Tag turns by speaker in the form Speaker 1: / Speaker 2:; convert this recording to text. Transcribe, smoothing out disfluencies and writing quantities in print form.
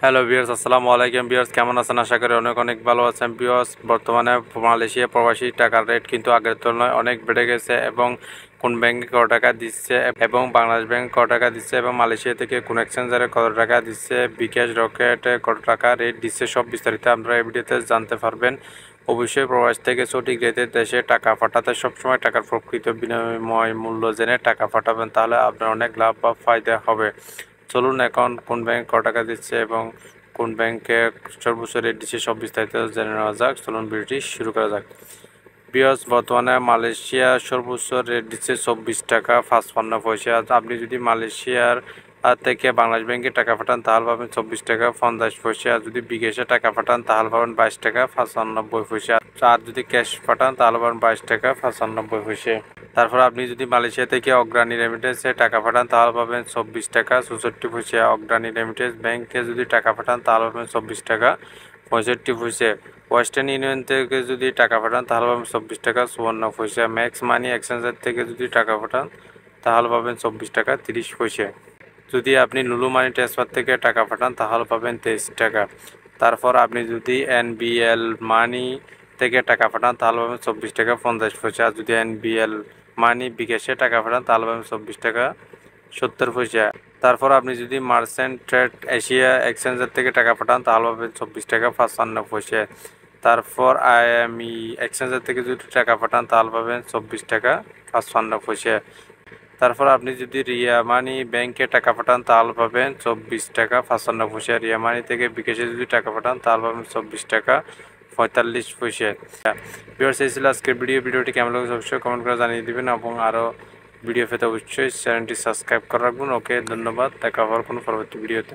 Speaker 1: Hello viewers, আসসালামু আলাইকুম viewers, কেমন আছেন? আশা করি অনেক অনেক ভালো আছেন ভিউয়ার্স। বর্তমানে মালয়েশিয়া প্রবাসী টাকার রেট কিন্তু আগের তুলনায় অনেক বেড়ে গেছে এবং কোন ব্যাংকে কত টাকা দিচ্ছে এবং বাংলাদেশ ব্যাংক কত টাকা দিচ্ছে এবং মালয়েশিয়া থেকে কোন এক্সচেঞ্জারে কত টাকা দিচ্ছে, বিকাশ রকেটে কত টাকা রেট দিচ্ছে, সব বিস্তারিত আপনারা এই ভিডিওতে জানতে পারবেন। অবশ্যই প্রবাস থেকে সঠিক রেটে দেশে টাকা পাঠাতে সবসময় টাকার প্রকৃত বিনিময় মূল্য জেনে টাকা পাঠাবেন, তাহলে আপনার অনেক লাভ বা ফায়দা হবে। চলুন এখন কোন ব্যাংক কত টাকা দিচ্ছে এবং কোন ব্যাংকে সর্বোচ্চ রেট দিচ্ছে সব বিস্তারিত জেনে নেওয়া যাক। চলুন ভিডিওটি শুরু করা যাক। বিয়স, বর্তমানে মালয়েশিয়া সর্বোচ্চ রেট দিচ্ছে 24 টাকা 55 পয়সা। আপনি যদি মালয়েশিয়ার থেকে বাংলাদেশ ব্যাংকে টাকা পাঠান তাহলে পাবেন 24 টাকা 50 পয়সা। যদি বিকাশে টাকা পাঠান তাহলে পাবেন 22 টাকা 95 পয়সা। আর যদি ক্যাশ পাঠান তাহলে পাবেন 22 টাকা 95 পয়সা। তারপর আপনি যদি মালয়েশিয়া থেকে অগ্রণী রেমিটেন্সে টাকা পাঠান তাহলে পাবেন 24 টাকা 64 পয়সা। অগ্রণী রেমিটেন্স ব্যাংকে যদি টাকা পাঠান তাহলে পাবেন 24 টাকা 65 পয়সা। ওয়েস্টার্ন ইউনিয়ন থেকে যদি টাকা পাঠান তাহলে পাবেন 24 টাকা 54 পয়সা। ম্যাক্স মানি এক্সচেঞ্জার থেকে যদি টাকা পাঠান তাহলে পাবেন 24 টাকা 30 পয়সা। যদি আপনি লুলু মানি ট্রান্সফার থেকে টাকা পাঠান তাহলে পাবেন 23 টাকা। তারপর আপনি যদি এনবিএল মানি থেকে টাকা পাঠান তাহলে পাবেন 24 টাকা 50 পয়সা। আর যদি এনবিএল মানি বিকাশে টাকা পাঠান তাহলে পাবেন 24 টাকা 70 পয়সা। তারপর আপনি যদি মার্চেন্ট ট্রেড এশিয়া এক্সচেঞ্জার থেকে টাকা পাঠান তাহলে পাবেন 24 টাকা 55 পয়সা। তারপর আইএমই এক্সচেঞ্জার থেকে যদি টাকা পাঠান তাহলে পাবেন 24 টাকা 55 পয়সা। তারপর আপনি যদি রিয়া মানি ব্যাংকে টাকা পাঠান তাহলে পাবেন 24 টাকা 55 পয়সা। রিয়া মানি থেকে বিকাশে যদি টাকা পাঠান তাহলে পাবেন 24 টাকা 45 পয়সা। ভিউয়ার্স, এই ছিল আজকের ভিডিওটি কেমন লাগছে অবশ্যই কমেন্ট করে জানিয়ে দিবেন এবং আরও ভিডিও পেতে অবশ্যই চ্যানেলটি সাবস্ক্রাইব করে রাখবেন। ওকে, ধন্যবাদ। দেখা হওয়ার কোনো পরবর্তী ভিডিওতে।